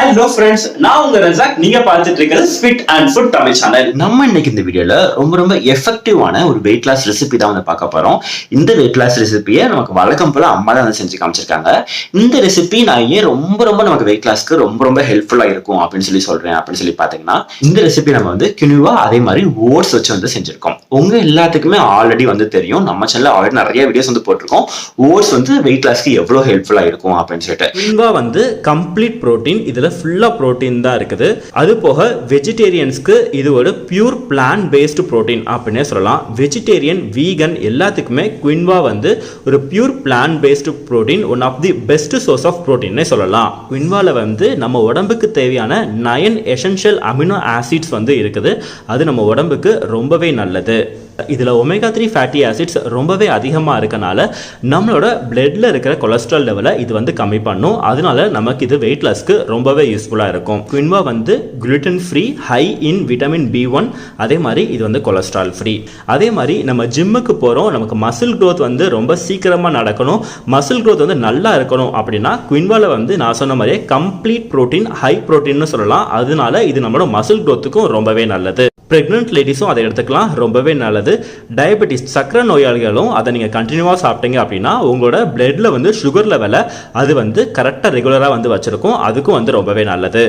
Hello friends, நான் உங்க ரஜாக். நீங்க பார்த்துட்டு இருக்கிறது sweet and food Tamil channel. நம்ம இன்னைக்கு இந்த வீடியோல ரொம்ப எஃபெக்டிவான ஒரு வெயிட் லாஸ் ரெசிபி தான் வந்து பார்க்க போறோம். இந்த வெயிட் லாஸ் ரெசிபியை நமக்கு வழக்கம் போல அம்மா தான் செஞ்சு காமிச்சிருக்காங்க. இந்த ரெசிபி நான் ஏன் ரொம்ப நமக்கு வெயிட் லாஸ்க்கு ரொம்ப ஹெல்ப்ஃபுல்லா இருக்கும் அப்படின்னு சொல்றேன் அப்படின்னு சொல்லி பாத்தீங்கன்னா, இந்த ரெசிபி நம்ம வந்து கினுவா அதே மாதிரி ஓட்ஸ் வச்சு வந்து செஞ்சிருக்கோம். உங்க எல்லாத்துக்குமே ஆல்ரெடி வந்து தெரியும், நம்ம சேனல்ல ஆல்ரெடி நிறைய வீடியோஸ் வந்து போட்டிருக்கோம். ஓட்ஸ் வந்து வெயிட் லாஸ்க்கு எவ்வளவு ஹெல்ப்ஃபுல்லா இருக்கும் அப்படின்னு சொல்லிட்டு. கினுவா வந்து கம்ப்ளீட் புரோட்டீன், இதுல ஃபுல்லா புரோட்டீன் தான் இருக்குது. அது போக வெஜிடேரியன்ஸ்க்கு இது ஒரு பியூர் பிளான்ட் பேஸ்டு புரோட்டீன் அப்படின்னே சொல்லலாம். வெஜிடேரியன், வீகன் எல்லாத்துக்குமே குயின்வா வந்து ஒரு pure plant based protein, one of the best source of புரோட்டீன்னே சொல்லலாம். குயின்வால வந்து நம்ம உடம்புக்கு தேவையான 9 எசென்ஷியல் அமினோ ஆசிட்ஸ் வந்து இருக்குது. அது நம்ம உடம்புக்கு ரொம்பவே நல்லது. இதில் ஒமேகா 3 ஃபேட்டி ஆசிட்ஸ் ரொம்பவே அதிகமாக இருக்கனால நம்மளோட பிளட்ல இருக்கிற கொலஸ்ட்ரால் லெவலை இது வந்து கம்மி பண்ணும். அதனால நமக்கு இது வெயிட் லாஸ்க்கு ரொம்பவே யூஸ்ஃபுல்லாக இருக்கும். குயின்வா வந்து குளுட்டன் ஃப்ரீ, ஹை இன் விட்டமின் B1, அதே மாதிரி இது வந்து கொலஸ்ட்ரால் ஃப்ரீ. அதே மாதிரி நம்ம ஜிம்முக்கு போகிறோம், நமக்கு மசில் க்ரோத் வந்து ரொம்ப சீக்கிரமாக நடக்கணும், மசில் க்ரோத் வந்து நல்லா இருக்கணும் அப்படின்னா குயின்வால வந்து நான் சொன்ன மாதிரியே கம்ப்ளீட் ப்ரோட்டீன், ஹை ப்ரோட்டீன்னு சொல்லலாம். அதனால இது நம்மளோட மசில் க்ரோத்துக்கும் ரொம்பவே நல்லது. பிரெக்னென்ட் லேடிஸும் அதை எடுத்துக்கலாம், ரொம்பவே நல்லது. டயபெட்டிஸ், சக்கரை நோயாளிகளும் அதை நீங்கள் கண்டினியூவாக சாப்பிட்டீங்க அப்படின்னா உங்களோட பிளட்ல வந்து சுகர் லெவலை அது வந்து கரெக்டாக ரெகுலராக வந்து வச்சிருக்கும். அதுக்கும் வந்து ரொம்பவே நல்லது.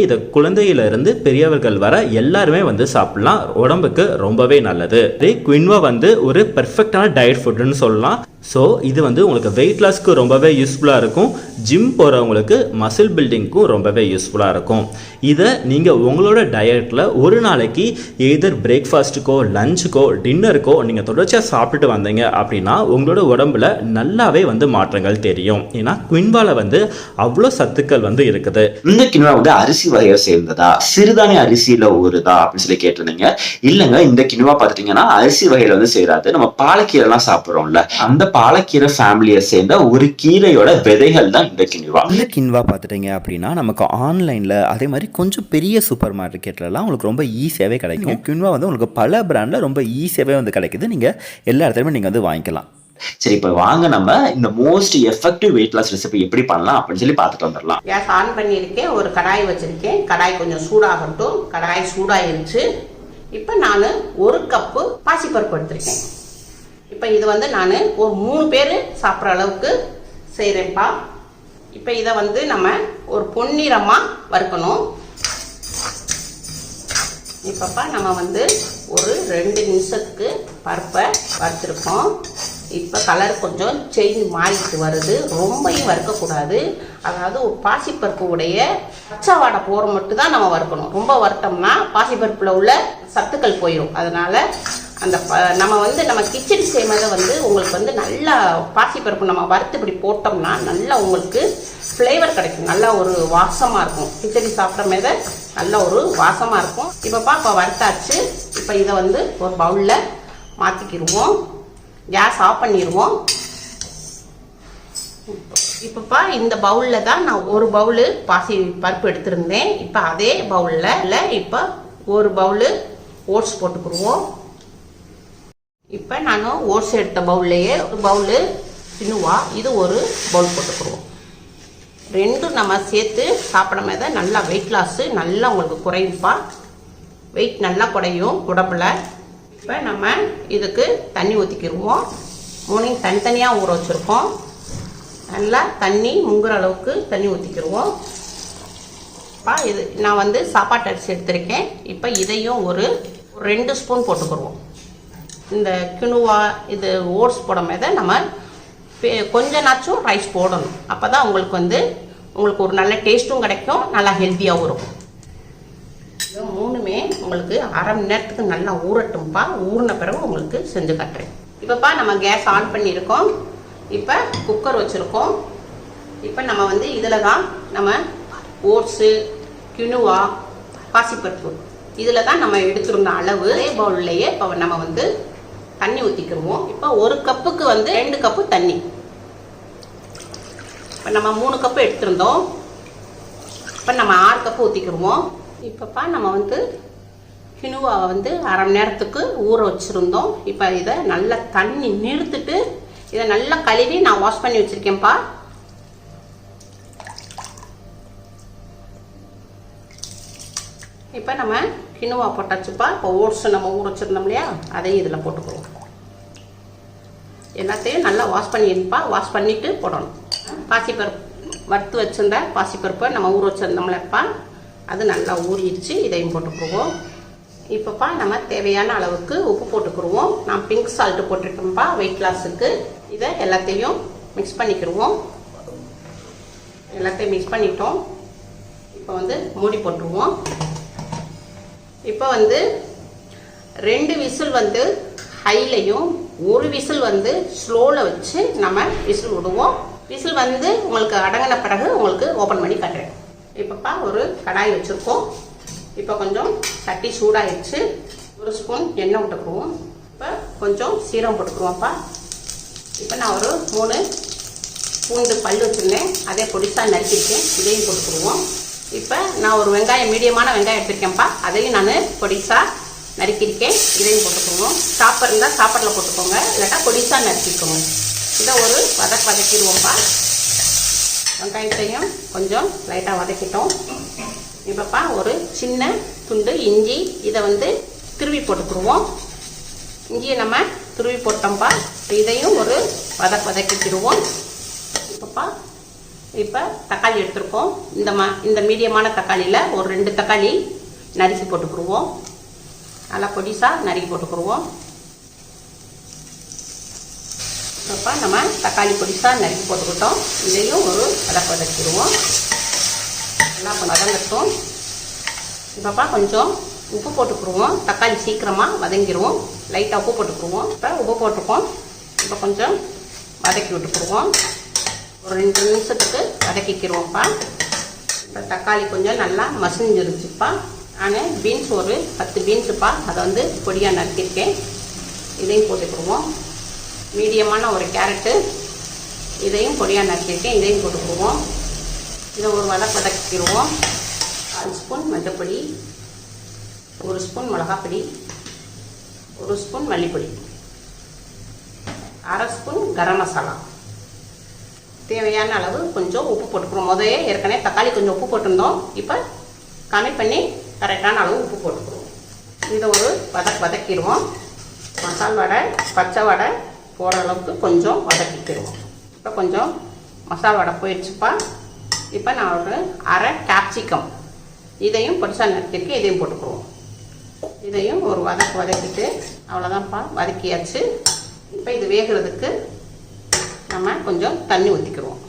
இதை குழந்தையிலிருந்து பெரியவர்கள் வர எல்லாருமே வந்து சாப்பிடலாம், உடம்புக்கு ரொம்பவே நல்லது. குயின்வா வந்து ஒரு பெர்ஃபெக்டான டயட் ஃபுட்னு சொல்லலாம். ஸோ இது வந்து உங்களுக்கு வெயிட் லாஸ்க்கு ரொம்பவே யூஸ்ஃபுல்லாக இருக்கும். ஜிம் போகிறவங்களுக்கு மசில் பில்டிங்க்கும் ரொம்பவே யூஸ்ஃபுல்லாக இருக்கும். இதை நீங்கள் உங்களோட டயட்டில் ஒரு நாளைக்கு எதர் பிரேக்ஃபாஸ்ட்டுக்கோ, லஞ்சுக்கோ, டின்னருக்கோ நீங்கள் தொடர்ச்சியாக சாப்பிட்டுட்டு வந்தீங்க அப்படின்னா உங்களோட உடம்புல நல்லாவே வந்து மாற்றங்கள் தெரியும். ஏன்னா குயின்வால வந்து அவ்வளோ சத்துக்கள் வந்து இருக்குது. இந்த கினுவா வந்து அரிசி வகையை சேர்ந்ததா, சிறுதானிய அரிசியில ஊறுதா அப்படின்னு சொல்லி கேட்டிருந்தீங்க. இல்லைங்க, இந்த கினுவா பார்த்துட்டீங்கன்னா அரிசி வகையில வந்து சேராது. நம்ம பாலக்கீரை எல்லாம் சாப்பிட்றோம்ல, அந்த பாலக்கீரை ஃபேமிலியை சேர்ந்த ஒரு கீரையோட விதைகள் தான் இந்த கினுவா. இந்த கினுவா பார்த்துட்டீங்க அப்படின்னா நமக்கு ஆன்லைனில் அதே மாதிரி கொஞ்சம் பெரிய சூப்பர் மார்க்கெட்லலாம் உங்களுக்கு ரொம்ப ஈஸியாகவே கிடைக்கும். கினுவா வந்து உங்களுக்கு பல பிராண்டில் ரொம்ப ஈஸியாகவே வந்து கிடைக்குது. நீங்கள் எல்லா இடத்துலையுமே நீங்கள் வந்து வாங்கிக்கலாம். சரி, இப்போ வாங்க நம்ம இந்த most effective weight loss recipe எப்படி பண்ணலாம் அப்படின்னு சொல்லி பார்த்துட்டு வந்துடலாம். கேஸ் ஆன் பண்ணியிருக்கேன், ஒரு கடாய் வச்சிருக்கேன். கடாய் கொஞ்சம் சூடாகட்டும். கடாய் சூடாயிருச்சு. இப்போ நான் 1 கப்பு பாசிப்பருப்பு எடுத்திருக்கேன். இப்போ இது வந்து நான் ஒரு 3 பேர் சாப்பிட்ற அளவுக்கு செய்கிறேன்ப்பா. இப்போ இதை வந்து நம்ம ஒரு பொன்னிறமாக வறுக்கணும். இப்போப்பா நம்ம வந்து ஒரு 2 நிமிஷத்துக்கு பருப்பை வறுத்துருக்கோம். இப்போ கலர் கொஞ்சம் சேஞ்ச் மாறிட்டு வருது. ரொம்பவும் வறுக்கக்கூடாது. அதாவது ஒரு பாசிப்பருப்பு உடைய பச்சை வாடை போகிற மட்டும் தான் நம்ம வறுக்கணும். ரொம்ப வறுத்தோம்னா பாசிப்பருப்பில் உள்ள சத்துக்கள் போயிடும். அதனால அந்த நம்ம வந்து நம்ம கிச்சடி செய்யும்போது வந்து உங்களுக்கு வந்து நல்லா பாசிப்பருப்பு நம்ம வறுத்து இப்படி போட்டோம்னா நல்லா உங்களுக்கு ஃப்ளேவர் கிடைக்கும். நல்லா ஒரு வாசமாக இருக்கும். கிச்சடி சாப்பிட்ற மாதிரி நல்ல ஒரு வாசமாக இருக்கும். இப்போப்பா இப்போ வறுத்தாச்சு. இப்போ இதை வந்து ஒரு பவுலில் மாற்றிக்கிடுவோம். கேஸ் ஆஃப் பண்ணிடுவோம். இப்போப்பா இந்த பவுலில் தான் நான் ஒரு பவுலு பாசி பருப்பு எடுத்திருந்தேன். இப்போ அதே பவுலில் இப்போ ஒரு பவுலு ஓட்ஸ் போட்டுக்கிடுவோம். இப்போ நான் ஓட்ஸ் எடுத்த பவுல்லையே ஒரு பவுலு கினுவா, இது ஒரு பவுல் போட்டுக்கிடுவோம். ரெண்டும் நம்ம சேர்த்து சாப்பிட மாதிரி நல்லா வெயிட் லாஸு நல்லா உங்களுக்கு குறையும்ப்பா. வெயிட் நல்லா குறையும் உடம்புல. இப்போ நம்ம இதுக்கு தண்ணி ஊற்றிக்கிடுவோம். 3 தனித்தனியாக ஊற வச்சுருக்கோம். நல்லா தண்ணி முங்குற அளவுக்கு தண்ணி ஊற்றிக்கிடுவோம். இப்போ இது நான் வந்து சாப்பாட்டு அரிசி எடுத்திருக்கேன். இப்போ இதையும் ஒரு 2 ஸ்பூன் போட்டுக்கிடுவோம். இந்த கினுவா இது ஓட்ஸ் போட மாதிரி நம்ம கொஞ்சனாச்சும் ரைஸ் போடணும். அப்போ தான் உங்களுக்கு வந்து உங்களுக்கு ஒரு நல்ல டேஸ்ட்டும் கிடைக்கும், நல்லா ஹெல்த்தியாகவும் இருக்கும். இது 3மே உங்களுக்கு அரை மணி நேரத்துக்கு நல்லா ஊறட்டும்ப்பா. ஊறின பிறகு உங்களுக்கு செஞ்சு காட்டுறேன். இப்போப்பா நம்ம கேஸ் ஆன் பண்ணியிருக்கோம். இப்போ குக்கர் வச்சுருக்கோம். இப்போ நம்ம வந்து இதில் தான் நம்ம ஓட்ஸு, கினுவா, பாசிப்பருப்பு இதில் தான் நம்ம எடுத்துருந்த அளவு. அதே பவுல்லையே இப்போ நம்ம வந்து தண்ணி ஊற்றிக்கிடுவோம். இப்போ 1 கப்புக்கு வந்து 2 கப்பு தண்ணி. இப்போ நம்ம 3 கப்பு எடுத்திருந்தோம். இப்போ நம்ம 6 கப்பு ஊற்றிக்கிடுவோம். இப்போப்பா நம்ம வந்து கினுவாவை வந்து அரை மணி நேரத்துக்கு ஊற வச்சுருந்தோம். இப்போ இதை நல்லா தண்ணி நிறுத்திட்டு இதை நல்லா கழுவி நான் வாஷ் பண்ணி வச்சுருக்கேன்ப்பா. இப்போ நம்ம கினுவா போட்டாச்சுப்பா. இப்போ ஓட்ஸ் நம்ம ஊற வச்சுருந்தோம் இல்லையா, அதையும் இதில் போட்டுக்குவோம். எல்லாத்தையும் நல்லா வாஷ் பண்ணிடுப்பா. வாஷ் பண்ணிவிட்டு போடணும். பாசிப்பருப்பு வறுத்து வச்சுருந்த பாசிப்பருப்பை நம்ம ஊற வச்சுருந்தோம்லப்பா, அது நல்லா ஊறிடுச்சு. இதையும் போட்டுக்குருவோம். இப்போப்பா நம்ம தேவையான அளவுக்கு உப்பு போட்டுக்குருவோம். நான் பிங்க் சால்ட்டு போட்டிருக்கேன்ப்பா வெயிட் லாஸுக்கு. இதை எல்லாத்தையும் மிக்ஸ் பண்ணிக்கிடுவோம். எல்லாத்தையும் மிக்ஸ் பண்ணிட்டோம். இப்போ வந்து மூடி போட்டுருவோம். இப்போ வந்து 2 விசில் வந்து ஹைலையும் 1 விசில் வந்து ஸ்லோவில் வச்சு நம்ம விசில் விடுவோம். விசில் வந்து உங்களுக்கு அடங்கின பிறகு உங்களுக்கு ஓப்பன் பண்ணி காட்டுறேன். இப்போப்பா ஒரு கடாய் வச்சுருக்கோம். இப்போ கொஞ்சம் சட்டி சூடாகிடுச்சு. 1 ஸ்பூன் எண்ணெய் விட்டுக்குருவோம். இப்போ கொஞ்சம் சீரகம் போட்டுக்குருவோம்ப்பா. இப்போ நான் ஒரு 3 பூண்டு பல் வச்சுருந்தேன், அதே பொடிசாக நறுக்கிருக்கேன். இதையும் போட்டுக்குருவோம். இப்போ நான் ஒரு வெங்காயம், மீடியமான வெங்காயம் எடுத்திருக்கேன்ப்பா, அதையும் நான் பொடிசாக நறுக்கிருக்கேன். இதையும் போட்டுக்குவோம். சாப்பர் இருந்தால் சாப்பரில் போட்டுக்கோங்க, இல்லாட்டா பொடிசாக நறுக்கிக்கோங்க. இதை ஒரு வதக்கிடுவோம்ப்பா. வெங்காயத்தையும் கொஞ்சம் லைட்டாக வதக்கிட்டோம். இப்போப்பா ஒரு சின்ன துண்டு இஞ்சி, இதை வந்து துருவி போட்டுக்குருவோம். இஞ்சியை நம்ம துருவி போட்டோம்ப்பா. இதையும் ஒரு வதக்கிடுவோம். இப்போப்பா இப்போ தக்காளி எடுத்துருக்கோம். இந்த மீடியமான தக்காளியில் ஒரு 2 தக்காளி நறுக்கி போட்டுக்குருவோம். நல்லா பொடிசாக நறுக்கி போட்டுக்குருவோம். இப்போப்பா நம்ம தக்காளி பொடிசாக நறுக்கி போட்டுக்கிட்டோம். இதையும் ஒரு வதக்கிடுவோம். நல்லா வதங்கட்டும். இப்போப்பா கொஞ்சம் உப்பு போட்டுக்குருவோம். தக்காளி சீக்கிரமாக வதங்கிடுவோம். லைட்டாக உப்பு போட்டுக்குருவோம். இப்போ உப்பு போட்டுருக்கோம். இப்போ கொஞ்சம் வதக்கி விட்டுக்குருவோம். ஒரு 2 நிமிஷத்துக்கு வதக்கிக்கிடுவோம்ப்பா. இப்போ தக்காளி கொஞ்சம் நல்லா மசிஞ்சிருச்சுப்பா. நான் பீன்ஸ் ஒரு 10 பீன்ஸுப்பா, அதை வந்து பொடியாக நறுக்கியிருக்கேன். இதையும் போட்டுக்குருவோம். மீடியமான ஒரு கேரட்டு, இதையும் பொடியாக நறுக்கியிருக்கேன். இதையும் போட்டுக்குருவோம். இதை ஒரு வதக்கிடுவோம். 1 ஸ்பூன் மஞ்சப்பொடி, 1 spoon மிளகாப்பொடி, 1 spoon மல்லிப்பொடி, 1/2 spoon garam masala, தேவையான அளவு கொஞ்சம் உப்பு போட்டுக்கிறோம். முதலே ஏற்கனவே தக்காளி கொஞ்சம் உப்பு போட்டிருந்தோம். இப்போ கம்மி பண்ணி கரெக்டான அளவு உப்பு போட்டுக்கிறோம். இதை ஒரு வதக்கிடுவோம். மசால் வடை, பச்சை வடை போகிற அளவுக்கு கொஞ்சம் வதக்கிக்கிடுவோம். இப்போ கொஞ்சம் மசால் வடை போயிடுச்சுப்பா. இப்போ நான் ஒரு 1/2 கேப்சிகம், இதையும் பொடிசாக நறுக்கிருக்கு. இதையும் போட்டுக்குருவோம். இதையும் ஒரு வதக்கிட்டு அவ்வளோதான்ப்பா, வதக்கியாச்சு. இப்போ இது வேகிறதுக்கு நம்ம கொஞ்சம் தண்ணி ஊற்றிக்கிடுவோம்.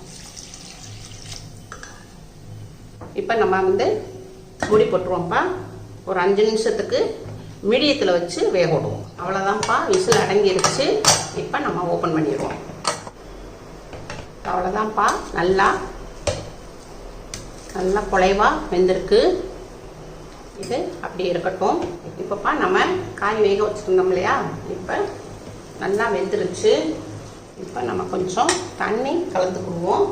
இப்போ நம்ம வந்து மூடி போட்டுருவோம்ப்பா. ஒரு 5 நிமிஷத்துக்கு மீடியத்தில் வச்சு வேக விடுவோம். அவ்வளோதான்ப்பா, விசில் அடங்கிருச்சு. இப்போ நம்ம ஓப்பன் பண்ணிடுவோம். அவ்வளோதான்ப்பா, நல்லா குலைவாக வெந்திருக்கு. இது அப்படியே இருக்கட்டும். இப்போப்பா நம்ம காய் வேக வச்சுருந்தோம் இல்லையா, இப்போ நல்லா வெந்துருச்சு. இப்போ நம்ம கொஞ்சம் தண்ணி கலந்துக்குவோம்.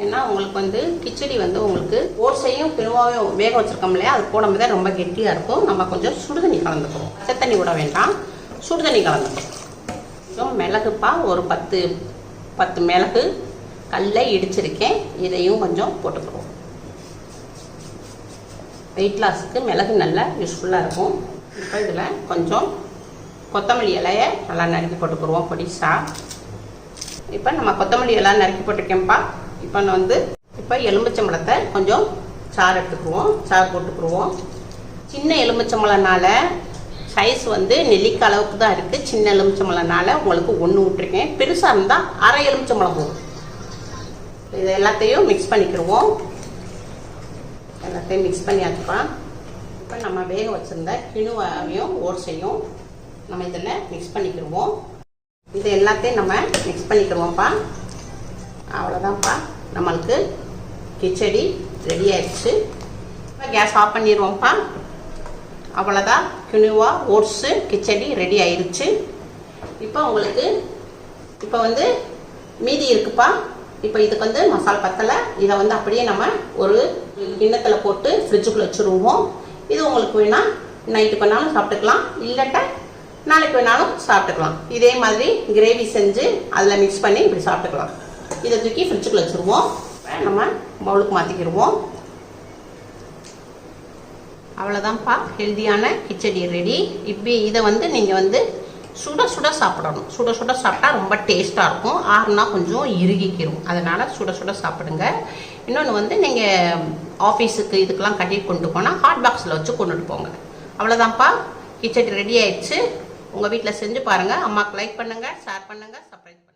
ஏன்னா உங்களுக்கு வந்து கிச்சடி வந்து உங்களுக்கு ஓட்ஸையும் கினுவாவையும் வேக வச்சுருக்கோம் இல்லையா, அது போடும்போது தான் ரொம்ப கெட்டியாக இருக்கும். நம்ம கொஞ்சம் சுடுதண்ணி கலந்துக்குவோம். பச்சை தண்ணி விட வேண்டாம், சுடுதண்ணி கலந்துக்குவோம். கொஞ்சம் மிளகுப்பா, ஒரு 10 மிளகு கல்லை இடிச்சிருக்கேன். இதையும் கொஞ்சம் போட்டுக்குவோம். வெயிட் லாஸுக்கு மிளகு நல்லா யூஸ்ஃபுல்லாக இருக்கும். இப்போ இதில் கொஞ்சம் கொத்தமல்லி இலையை நல்லா நறுக்கி போட்டுக்குருவோம் பொடிசா. இப்போ நம்ம கொத்தமல்லி எல்லாம் நறுக்கி போட்டிருக்கேன்ப்பா. இப்போ நான் வந்து எலுமிச்சம்பழத்தை கொஞ்சம் சாறு எடுத்துக்குவோம். சாறு போட்டுக்குருவோம். சின்ன எலுமிச்சம்பழனால சைஸ் வந்து நெல்லிக்காய் அளவுக்கு தான் இருக்குது. சின்ன எலுமிச்சம்பழனால உங்களுக்கு 1 விட்டுருக்கேன். பெருசாக இருந்தால் 1/2 எலுமிச்சம்பழம் போதும். இது எல்லாத்தையும் மிக்ஸ் பண்ணிக்கிடுவோம். எல்லாத்தையும் மிக்ஸ் பண்ணியாச்சுப்பா. இப்போ நம்ம வேக வச்சுருந்த கினுவாவையும் ஓட்ஸையும் நம்ம இதில் மிக்ஸ் பண்ணிக்கிடுவோம். இது எல்லாத்தையும் நம்ம மிக்ஸ் பண்ணிக்கிடுவோம்ப்பா. அவ்வளோதான்ப்பா, நம்மளுக்கு கிச்சடி ரெடி ஆயிடுச்சு. இப்போ கேஸ் ஆஃப் பண்ணிடுவோம்ப்பா. அவ்வளோதான், கினுவா ஓட்ஸு கிச்சடி ரெடி ஆயிடுச்சு. இப்போ உங்களுக்கு இப்போ வந்து மீதி இருக்குப்பா. இப்போ இதுக்கு வந்து மசாலா பத்தலை. இதை வந்து அப்படியே நம்ம ஒரு கிண்ணத்தில் போட்டு ஃப்ரிட்ஜுக்குள்ளே வச்சுருவோம். இது உங்களுக்கு வேணால் நைட்டுக்கு வேணாலும் சாப்பிட்டுக்கலாம், இல்லாட்டா நாளைக்கு வேணாலும் சாப்பிட்டுக்கலாம். இதே மாதிரி கிரேவி செஞ்சு அதில் மிக்ஸ் பண்ணி இப்படி சாப்பிட்டுக்கலாம். இதை தூக்கி ஃப்ரிட்ஜுக்குள்ளே வச்சுருவோம். நம்ம பவுலுக்கு மாற்றிக்கிடுவோம். அவ்வளோதான்ப்பா, ஹெல்தியான கிச்சடி ரெடி. இப்போ இதை வந்து நீங்கள் வந்து சுட சுட சாப்பிடணும். சுட சுட சாப்பிட்டா ரொம்ப டேஸ்ட்டாக இருக்கும். ஆறுனா கொஞ்சம் இறுகிக்கிறோம். அதனால் சுட சுட சாப்பிடுங்க. இன்னொன்று வந்து நீங்கள் ஆஃபீஸுக்கு இதுக்கெல்லாம் கட்டி கொண்டு போனால் ஹாட் பாக்ஸில் வச்சு கொண்டுட்டு போங்க. அவ்வளோதான்ப்பா, கிச்சடி ரெடி ஆயிடுச்சு. உங்கள் வீட்டில் செஞ்சு பாருங்கள். அம்மாவுக்கு லைக் பண்ணுங்கள், ஷேர் பண்ணுங்கள், சப்ஸ்கிரைப் பண்ணுங்கள்.